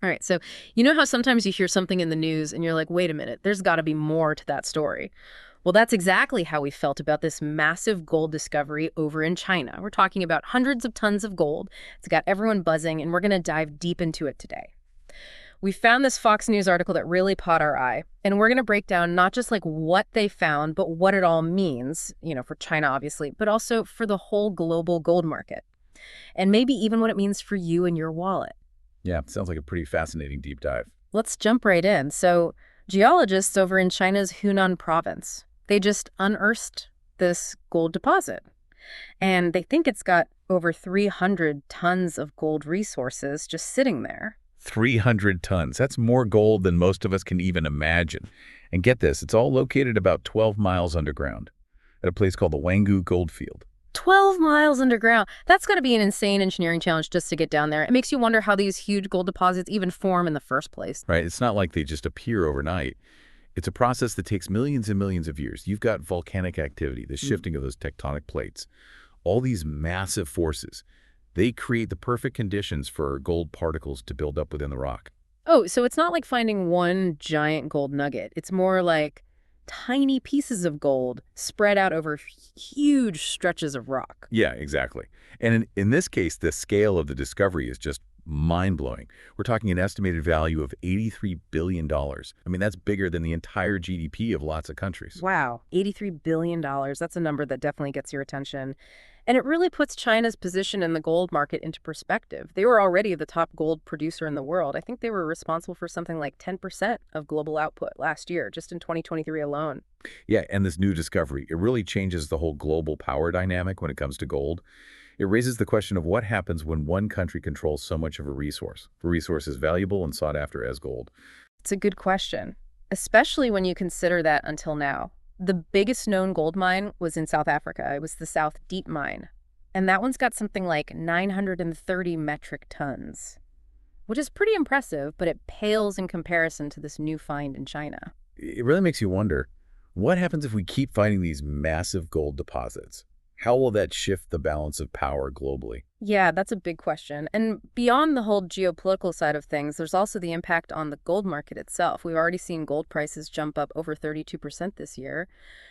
All right, so you know how sometimes you hear something in the news and you're like, wait a minute, there's got to be more to that story. Well, that's exactly how we felt about this massive gold discovery over in China. We're talking about hundreds of tons of gold. It's got everyone buzzing, and we're going to dive deep into it today. We found this Fox News article that really caught our eye, and we're going to break down not just like what they found, but what it all means, for China, obviously, but also for the whole global gold market, and maybe even what it means for you and your wallet. Yeah, sounds like a pretty fascinating deep dive. Let's jump right in. So, geologists over in China's Hunan province, they just unearthed this gold deposit. And they think it's got over 300 tons of gold resources just sitting there. 300 tons. That's more gold than most of us can even imagine. And get this, it's all located about 12 miles underground at a place called the Wangu goldfield. 12 miles underground. That's got to be an insane engineering challenge just to get down there. It makes you wonder how these huge gold deposits even form in the first place. Right? It's not like they just appear overnight. It's a process that takes millions and millions of years. You've got volcanic activity, the shifting of those tectonic plates. All these massive forces, they create the perfect conditions for gold particles to build up within the rock. Oh, so it's not like finding one giant gold nugget. It's more like tiny pieces of gold spread out over huge stretches of rock. Yeah, exactly. And in this case, the scale of the discovery is just mind-blowing. We're talking an estimated value of $83 billion. I mean, that's bigger than the entire GDP of lots of countries. Wow, $83 billion. That's a number that definitely gets your attention. And it really puts China's position in the gold market into perspective. They were already the top gold producer in the world. I think they were responsible for something like 10% of global output last year, just in 2023 alone. Yeah, and this new discovery, it really changes the whole global power dynamic when it comes to gold. It raises the question of what happens when one country controls so much of a resource. The resource is valuable and sought after as gold. It's a good question, especially when you consider that until now, the biggest known gold mine was in South Africa. It was the South Deep Mine. And that one's got something like 930 metric tons, which is pretty impressive, but it pales in comparison to this new find in China. It really makes you wonder, what happens if we keep finding these massive gold deposits? How will that shift the balance of power globally? Yeah, that's a big question. And beyond the whole geopolitical side of things, there's also the impact on the gold market itself. We've already seen gold prices jump up over 32% this year.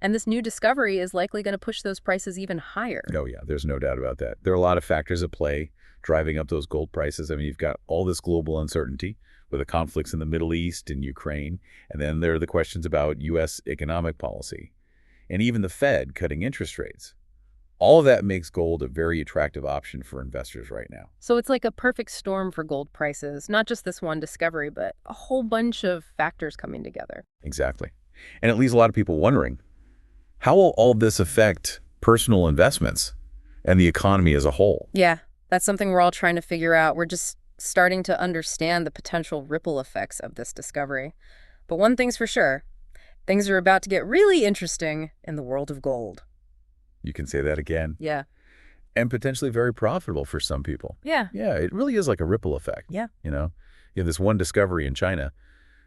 And this new discovery is likely going to push those prices even higher. Oh, yeah, there's no doubt about that. There are a lot of factors at play driving up those gold prices. I mean, you've got all this global uncertainty with the conflicts in the Middle East and Ukraine. And then there are the questions about U.S. economic policy and even the Fed cutting interest rates. All of that makes gold a very attractive option for investors right now. So it's like a perfect storm for gold prices, not just this one discovery, but a whole bunch of factors coming together. Exactly. And it leaves a lot of people wondering, how will all this affect personal investments and the economy as a whole? Yeah, that's something we're all trying to figure out. We're just starting to understand the potential ripple effects of this discovery. But one thing's for sure, things are about to get really interesting in the world of gold. You can say that again. Yeah. And potentially very profitable for some people. Yeah. Yeah, it really is like a ripple effect. Yeah. You have this one discovery in China,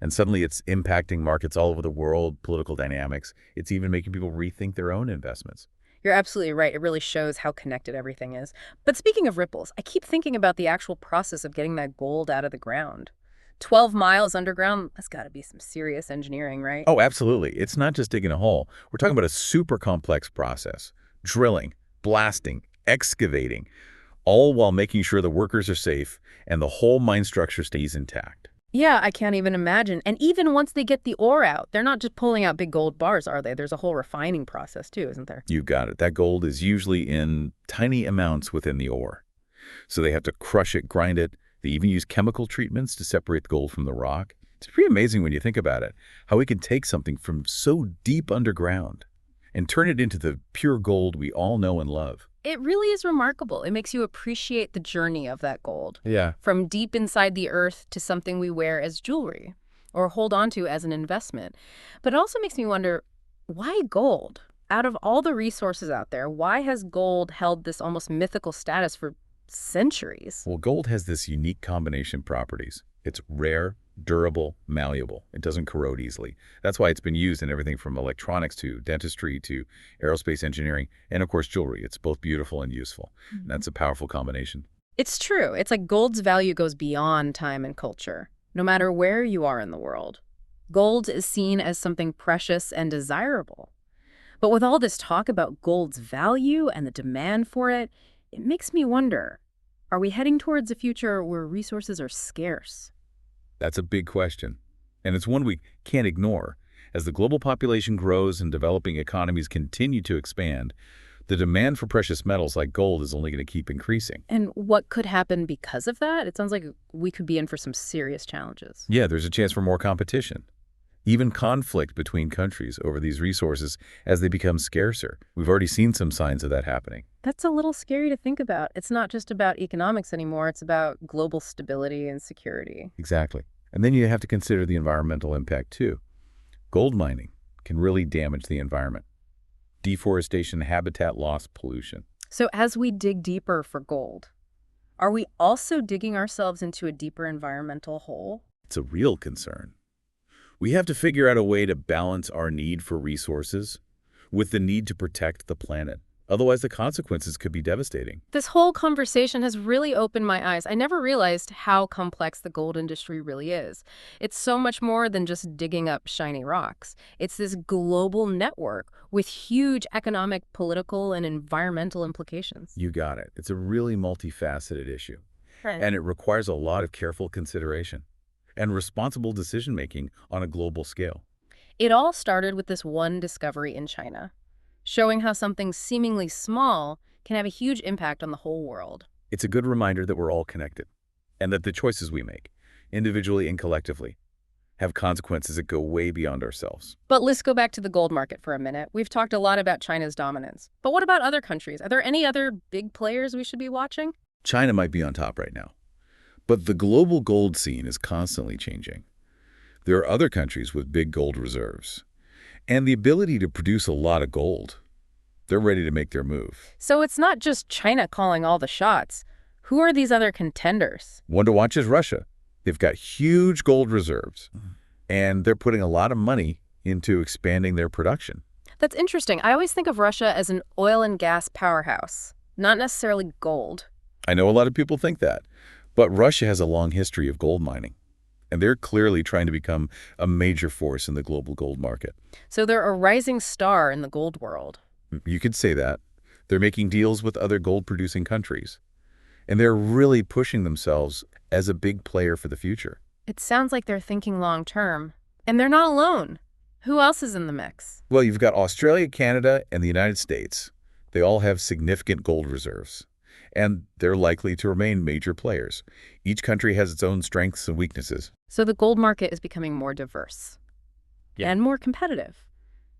and suddenly it's impacting markets all over the world, political dynamics. It's even making people rethink their own investments. You're absolutely right. It really shows how connected everything is. But speaking of ripples, I keep thinking about the actual process of getting that gold out of the ground. 12 miles underground, that's got to be some serious engineering, right? Oh, absolutely. It's not just digging a hole. We're talking about a super complex process. Drilling, blasting, excavating, all while making sure the workers are safe and the whole mine structure stays intact. Yeah, I can't even imagine. And even once they get the ore out, they're not just pulling out big gold bars, are they? There's a whole refining process too, isn't there? You've got it. That gold is usually in tiny amounts within the ore. So they have to crush it, grind it. They even use chemical treatments to separate the gold from the rock. It's pretty amazing when you think about it, how we can take something from so deep underground and turn it into the pure gold we all know and love. It really is remarkable. It makes you appreciate the journey of that gold. Yeah. From deep inside the earth to something we wear as jewelry or hold on to as an investment. But it also makes me wonder, why gold? Out of all the resources out there, why has gold held this almost mythical status for centuries? Well, gold has this unique combination properties. It's rare, durable, malleable. It doesn't corrode easily. That's why it's been used in everything from electronics to dentistry to aerospace engineering and, of course, jewelry. It's both beautiful and useful. And that's a powerful combination. It's true. It's like gold's value goes beyond time and culture, no matter where you are in the world. Gold is seen as something precious and desirable. But with all this talk about gold's value and the demand for it, it makes me wonder, are we heading towards a future where resources are scarce? That's a big question, and it's one we can't ignore. As the global population grows and developing economies continue to expand, the demand for precious metals like gold is only going to keep increasing. And what could happen because of that? It sounds like we could be in for some serious challenges. Yeah, there's a chance for more competition, even conflict between countries over these resources as they become scarcer. We've already seen some signs of that happening. That's a little scary to think about. It's not just about economics anymore, it's about global stability and security. Exactly. And then you have to consider the environmental impact too. Gold mining can really damage the environment. Deforestation, habitat loss, pollution. So as we dig deeper for gold, are we also digging ourselves into a deeper environmental hole? It's a real concern. We have to figure out a way to balance our need for resources with the need to protect the planet. Otherwise, the consequences could be devastating. This whole conversation has really opened my eyes. I never realized how complex the gold industry really is. It's so much more than just digging up shiny rocks. It's this global network with huge economic, political, and environmental implications. You got it. It's a really multifaceted issue, Right. and it requires a lot of careful consideration and responsible decision-making on a global scale. It all started with this one discovery in China, showing how something seemingly small can have a huge impact on the whole world. It's a good reminder that we're all connected and that the choices we make, individually and collectively, have consequences that go way beyond ourselves. But let's go back to the gold market for a minute. We've talked a lot about China's dominance. But what about other countries? Are there any other big players we should be watching? China might be on top right now, but the global gold scene is constantly changing. There are other countries with big gold reserves and the ability to produce a lot of gold. They're ready to make their move. So it's not just China calling all the shots. Who are these other contenders? One to watch is Russia. They've got huge gold reserves, and they're putting a lot of money into expanding their production. That's interesting. I always think of Russia as an oil and gas powerhouse, not necessarily gold. I know a lot of people think that, but Russia has a long history of gold mining, and they're clearly trying to become a major force in the global gold market. So they're a rising star in the gold world. You could say that. They're making deals with other gold-producing countries, and they're really pushing themselves as a big player for the future. It sounds like they're thinking long term. And they're not alone. Who else is in the mix? Well, you've got Australia, Canada, and the United States. They all have significant gold reserves, and they're likely to remain major players. Each country has its own strengths and weaknesses. So the gold market is becoming more diverse Yeah. and more competitive.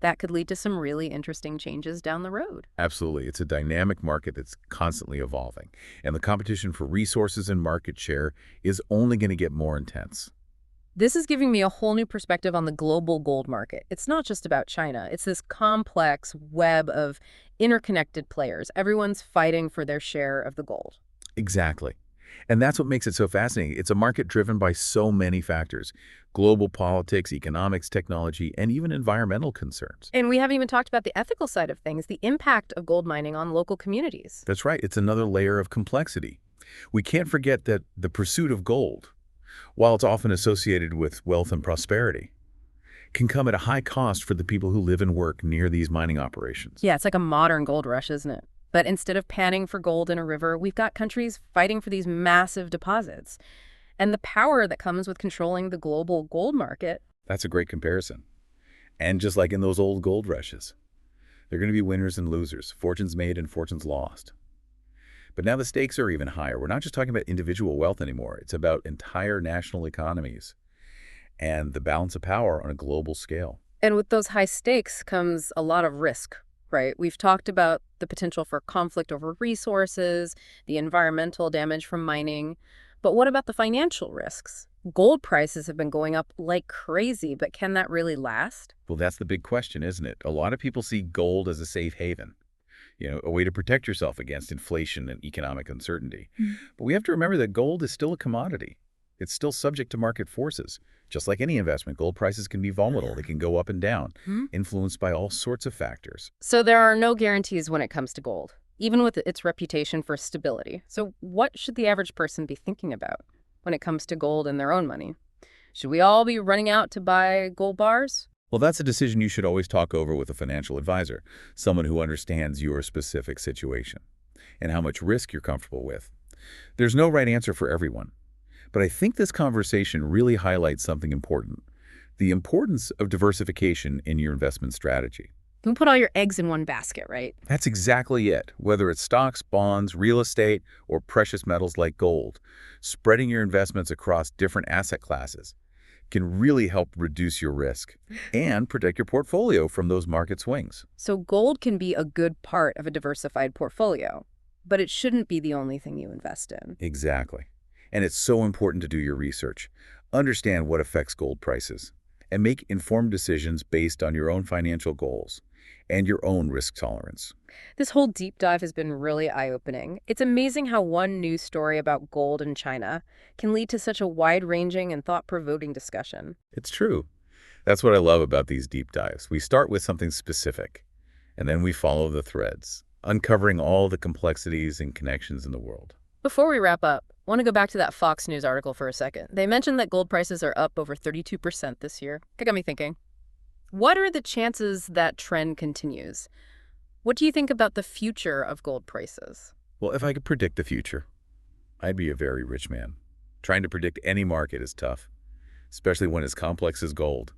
That could lead to some really interesting changes down the road. Absolutely. It's a dynamic market that's constantly evolving, and the competition for resources and market share is only going to get more intense. This is giving me a whole new perspective on the global gold market. It's not just about China. It's this complex web of interconnected players. Everyone's fighting for their share of the gold. Exactly. And that's what makes it so fascinating. It's a market driven by so many factors: global politics, economics, technology, and even environmental concerns. And we haven't even talked about the ethical side of things, the impact of gold mining on local communities. That's right. It's another layer of complexity. We can't forget that the pursuit of gold, while it's often associated with wealth and prosperity, can come at a high cost for the people who live and work near these mining operations. Yeah, it's like a modern gold rush, isn't it? But instead of panning for gold in a river, we've got countries fighting for these massive deposits. And the power that comes with controlling the global gold market. That's a great comparison. And just like in those old gold rushes, there are going to be winners and losers, fortunes made and fortunes lost. But now the stakes are even higher. We're not just talking about individual wealth anymore. It's about entire national economies and the balance of power on a global scale. And with those high stakes comes a lot of risk, right? We've talked about the potential for conflict over resources, the environmental damage from mining. But what about the financial risks? Gold prices have been going up like crazy, but can that really last? Well, that's the big question, isn't it? A lot of people see gold as a safe haven, a way to protect yourself against inflation and economic uncertainty. But we have to remember that gold is still a commodity. It's still subject to market forces. Just like any investment, gold prices can be volatile. They can go up and down, influenced by all sorts of factors. So there are no guarantees when it comes to gold. even with its reputation for stability. So what should the average person be thinking about when it comes to gold and their own money? Should we all be running out to buy gold bars? Well, that's a decision you should always talk over with a financial advisor, someone who understands your specific situation and how much risk you're comfortable with. There's no right answer for everyone, but I think this conversation really highlights something important: the importance of diversification in your investment strategy. Don't put all your eggs in one basket, right? That's exactly it. Whether it's stocks, bonds, real estate, or precious metals like gold, spreading your investments across different asset classes can really help reduce your risk and protect your portfolio from those market swings. So gold can be a good part of a diversified portfolio, but it shouldn't be the only thing you invest in. Exactly. And it's so important to do your research, understand what affects gold prices, and make informed decisions based on your own financial goals and your own risk tolerance. This whole deep dive has been really eye-opening. It's amazing how one news story about gold in China can lead to such a wide-ranging and thought-provoking discussion. It's true. That's what I love about these deep dives. We start with something specific, and then we follow the threads, uncovering all the complexities and connections in the world. Before we wrap up, I want to go back to that Fox News article for a second. They mentioned that gold prices are up over 32% this year. That got me thinking. What are the chances that trend continues? What do you think about the future of gold prices? Well, if I could predict the future, I'd be a very rich man. Trying to predict any market is tough, especially when it's complex as gold.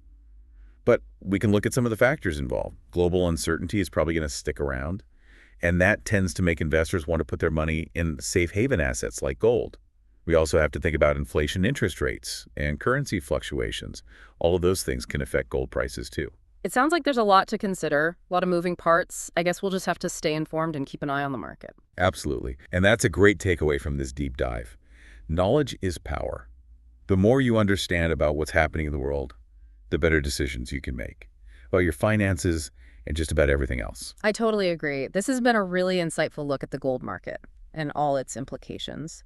But we can look at some of the factors involved. Global uncertainty is probably going to stick around, and that tends to make investors want to put their money in safe haven assets like gold. We also have to think about inflation, interest rates, and currency fluctuations. All of those things can affect gold prices too. It sounds like there's a lot to consider, a lot of moving parts. I guess we'll just have to stay informed and keep an eye on the market. Absolutely. And that's a great takeaway from this deep dive. Knowledge is power. The more you understand about what's happening in the world, the better decisions you can make about your finances and just about everything else. I totally agree. This has been a really insightful look at the gold market and all its implications.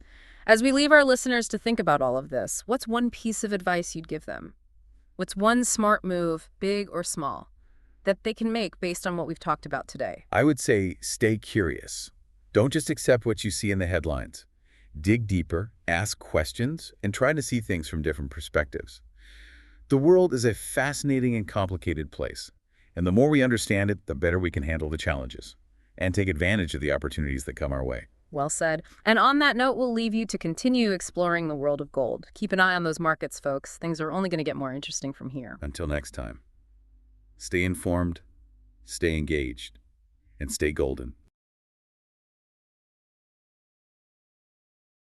As we leave our listeners to think about all of this, what's one piece of advice you'd give them? What's one smart move, big or small, that they can make based on what we've talked about today? I would say stay curious. Don't just accept what you see in the headlines. Dig deeper, ask questions, and try to see things from different perspectives. The world is a fascinating and complicated place, and the more we understand it, the better we can handle the challenges and take advantage of the opportunities that come our way. Well said. And on that note, we'll leave you to continue exploring the world of gold. Keep an eye on those markets, folks. Things are only going to get more interesting from here. Until next time, stay informed, stay engaged, and stay golden.